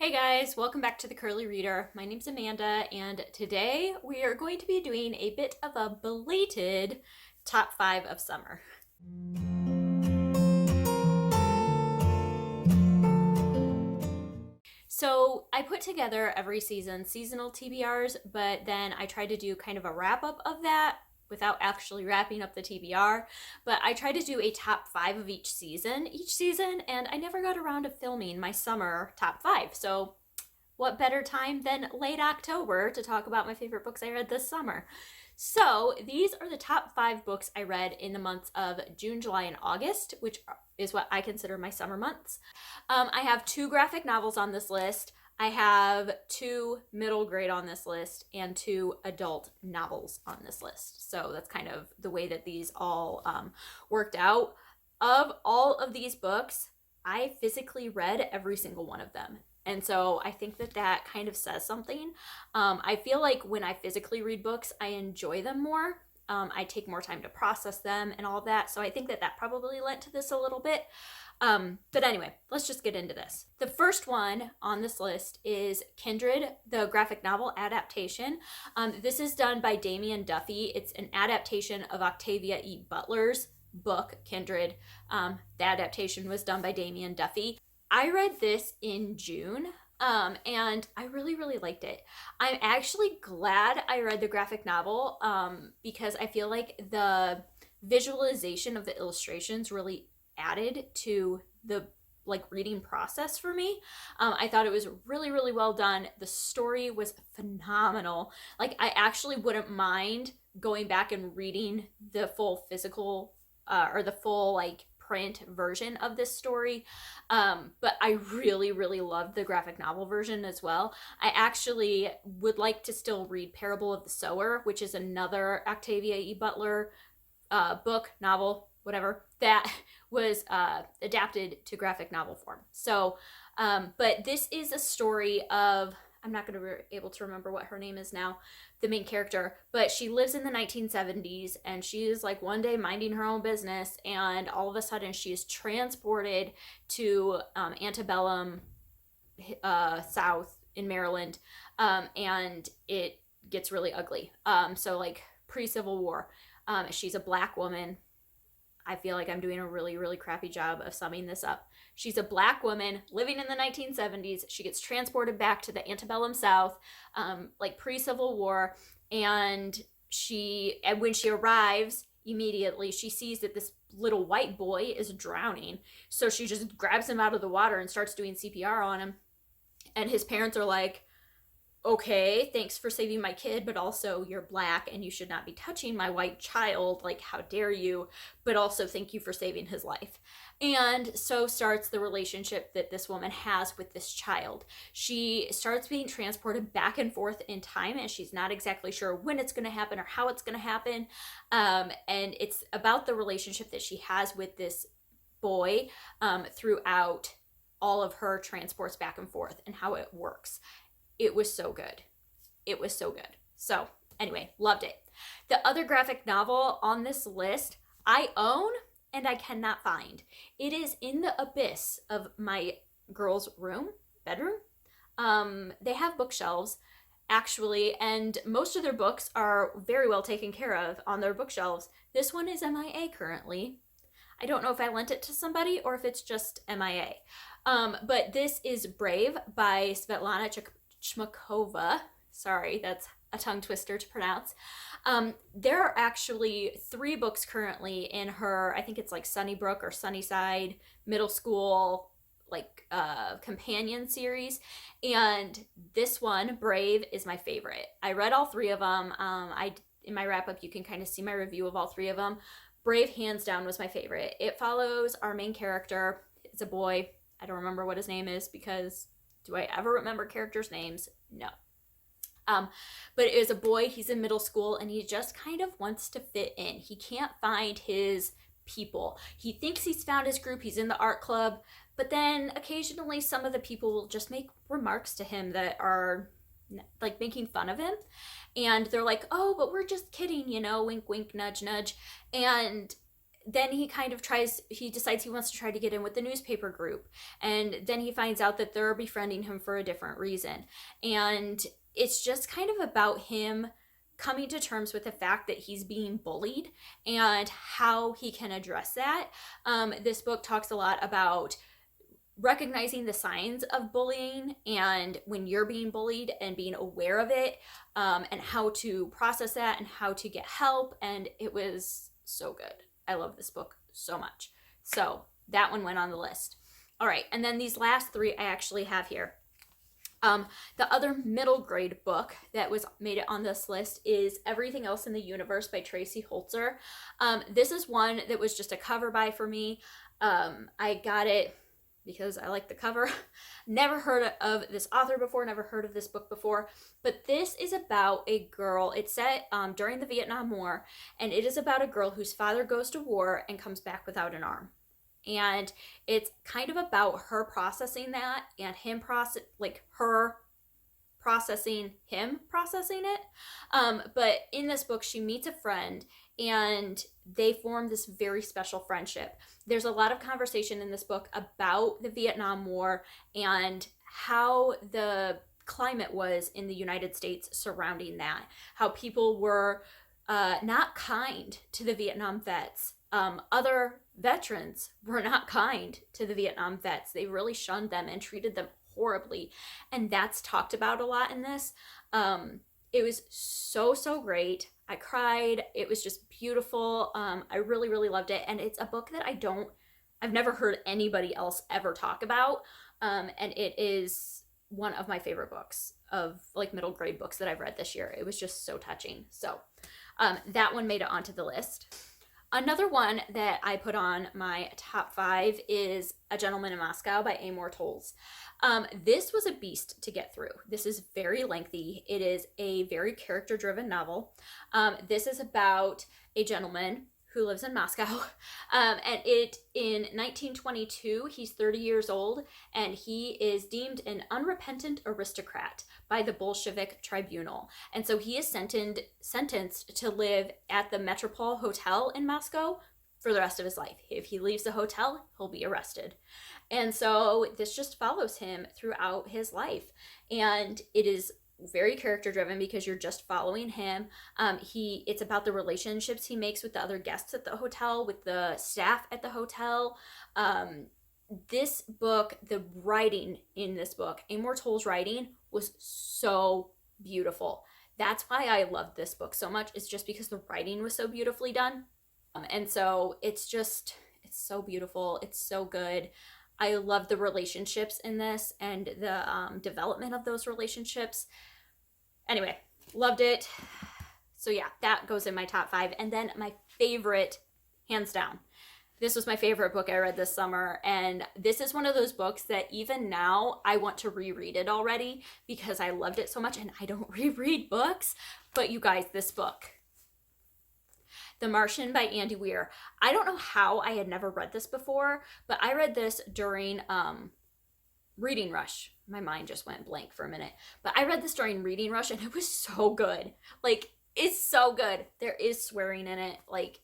Hey guys, welcome back to the Curly Reader. My name's Amanda, and today we are going to be doing a bit of a belated top 5 of summer. So I put together every season seasonal TBRs, but then I tried to do kind of a wrap up of that without actually wrapping up the TBR. But I tried to do a top 5 of each season, and I never got around to filming my summer top 5. So what better time than late October to talk about my favorite books I read this summer? So these are the top 5 books I read in the months of June, July, and August, which is what I consider my summer months. I have 2 graphic novels on this list. I have 2 middle grade on this list and 2 adult novels on this list. So that's kind of the way that these all worked out. Of all of these books, I physically read every single one of them. And so I think that that kind of says something. I feel like when I physically read books, I enjoy them more. I take more time to process them and all that. So I think that that probably lent to this a little bit. But anyway, let's just get into this. The first one on this list is Kindred, the graphic novel adaptation. This is done by Damian Duffy. It's an adaptation of Octavia E. Butler's book, Kindred. The adaptation was done by Damian Duffy. I read this in June, and I really liked it. I'm actually glad I read the graphic novel because I feel like the visualization of the illustrations really added to the reading process for me. I thought it was really well done. The story was phenomenal. I actually wouldn't mind going back and reading the full physical or the full print version of this story, but I really loved the graphic novel version as well. I actually would like to still read Parable of the Sower, which is another Octavia E. Butler book, novel, whatever, that was adapted to graphic novel form. So but this is a story of, I'm not going to be able to remember what her name is now, the main character, but she lives in the 1970s, and she is one day minding her own business, and all of a sudden she is transported to antebellum South in Maryland, and it gets really ugly. So pre-Civil War. She's a Black woman. I feel like I'm doing a really crappy job of summing this up. She's a Black woman living in the 1970s. She gets transported back to the antebellum South, pre-Civil War, and when she arrives, immediately she sees that this little white boy is drowning. So she just grabs him out of the water and starts doing CPR on him. And his parents are like, okay, thanks for saving my kid, but also you're Black and you should not be touching my white child. How dare you? But also thank you for saving his life. And so starts the relationship that this woman has with this child. She starts being transported back and forth in time, and she's not exactly sure when it's going to happen or how it's going to happen. And it's about the relationship that she has with this boy throughout all of her transports back and forth and how it works. It was so good. It was so good. So anyway, loved it. The other graphic novel on this list I own and I cannot find. It is in the abyss of my girls' bedroom. They have bookshelves actually, and most of their books are very well taken care of on their bookshelves. This one is MIA currently. I don't know if I lent it to somebody or if it's just MIA. But this is Brave by Svetlana Chmakova. Sorry, that's a tongue twister to pronounce. There are actually 3 books currently in her, I think it's Sunnybrook or Sunnyside Middle School companion series, and this one, Brave, is my favorite. I read all 3 of them. In my wrap up you can kind of see my review of all 3 of them. Brave, hands down, was my favorite. It follows our main character. It's a boy. I don't remember what his name is because do I ever remember characters' names? No. But it is a boy. He's in middle school and he just kind of wants to fit in. He can't find his people. He thinks he's found his group. He's in the art club, but then occasionally some of the people will just make remarks to him that are making fun of him, and they're like, oh, but we're just kidding, wink wink, nudge nudge. And then he kind of he decides he wants to try to get in with the newspaper group. And then he finds out that they're befriending him for a different reason. And it's just kind of about him coming to terms with the fact that he's being bullied and how he can address that. This book talks a lot about recognizing the signs of bullying and when you're being bullied and being aware of it, and how to process that and how to get help. And it was so good. I love this book so much. So that one went on the list. All right, and then these last three I actually have here. The other middle grade book that made it on this list is Everything Else in the Universe by Tracy Holzer. This is one that was just a cover buy for me. I got it because I like the cover. Never heard of this author before, never heard of this book before, but this is about a girl. It's set during the Vietnam War, and it is about a girl whose father goes to war and comes back without an arm. And it's kind of about her processing that and her processing him processing it. But in this book, she meets a friend and they form this very special friendship. There's a lot of conversation in this book about the Vietnam War and how the climate was in the United States surrounding that, how people were not kind to the Vietnam vets. Other veterans were not kind to the Vietnam vets. They really shunned them and treated them horribly. And that's talked about a lot in this. It was so great. I cried. It was just beautiful. I really, really loved it. And it's a book that I've never heard anybody else ever talk about. And it is one of my favorite books of like middle grade books that I've read this year. It was just so touching. So that one made it onto the list. Another one that I put on my top 5 is A Gentleman in Moscow by Amor Towles. This was a beast to get through. This is very lengthy. It is a very character-driven novel. This is about a gentleman who lives in Moscow. And in 1922, he's 30 years old, and he is deemed an unrepentant aristocrat by the Bolshevik tribunal. And so he is sentenced to live at the Metropole Hotel in Moscow for the rest of his life. If he leaves the hotel, he'll be arrested. And so this just follows him throughout his life. And it is very character driven because you're just following him. It's about the relationships he makes with the other guests at the hotel, with the staff at the hotel. This book, the writing in this book, Amor Towles' writing was so beautiful. That's why I loved this book so much. It's just because the writing was so beautifully done. And so it's so beautiful. It's so good. I love the relationships in this and the development of those relationships. Anyway, loved it. So yeah, that goes in my top 5. And then my favorite, hands down, this was my favorite book I read this summer. And this is one of those books that even now I want to reread it already because I loved it so much. And I don't reread books. But you guys, this book, The Martian by Andy Weir. I don't know how I had never read this before, but I read this during Reading Rush. My mind just went blank for a minute. But I read this during Reading Rush and it was so good. Like, it's so good. There is swearing in it. Like,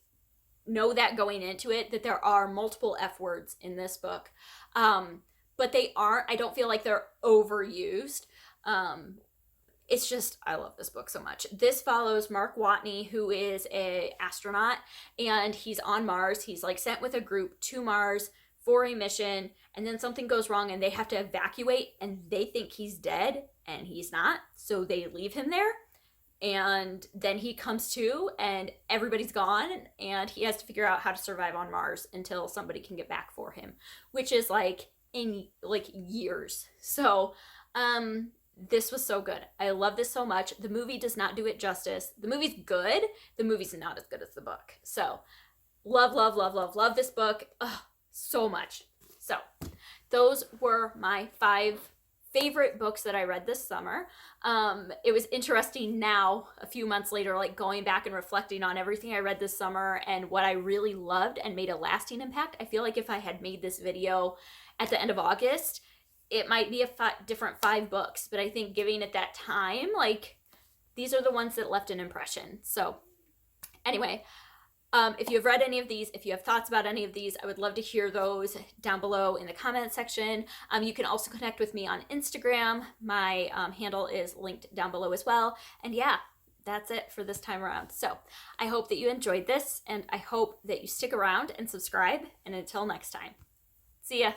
know that going into it, that there are multiple F words in this book. But they aren't, I don't feel like they're overused. It's just, I love this book so much. This follows Mark Watney, who is an astronaut, and he's on Mars. He's like sent with a group to Mars for a mission, and then something goes wrong and they have to evacuate, and they think he's dead, and he's not. So they leave him there, and then he comes to, and everybody's gone, and he has to figure out how to survive on Mars until somebody can get back for him, which is like in like years. So, this was so good. I love this so much. The movie does not do it justice. The movie's good. The movie's not as good as the book. So love this book. Ugh, so much. So those were my 5 favorite books that I read this summer. It was interesting now, a few months later, like going back and reflecting on everything I read this summer and what I really loved and made a lasting impact. I feel like if I had made this video at the end of August, it might be a different 5 books, but I think giving it that time, like, these are the ones that left an impression. So anyway, If you have read any of these, if you have thoughts about any of these, I would love to hear those down below in the comment section. You can also connect with me on Instagram. My handle is linked down below as well. And yeah, that's it for this time around. So I hope that you enjoyed this, and I hope that you stick around and subscribe. And until next time, see ya.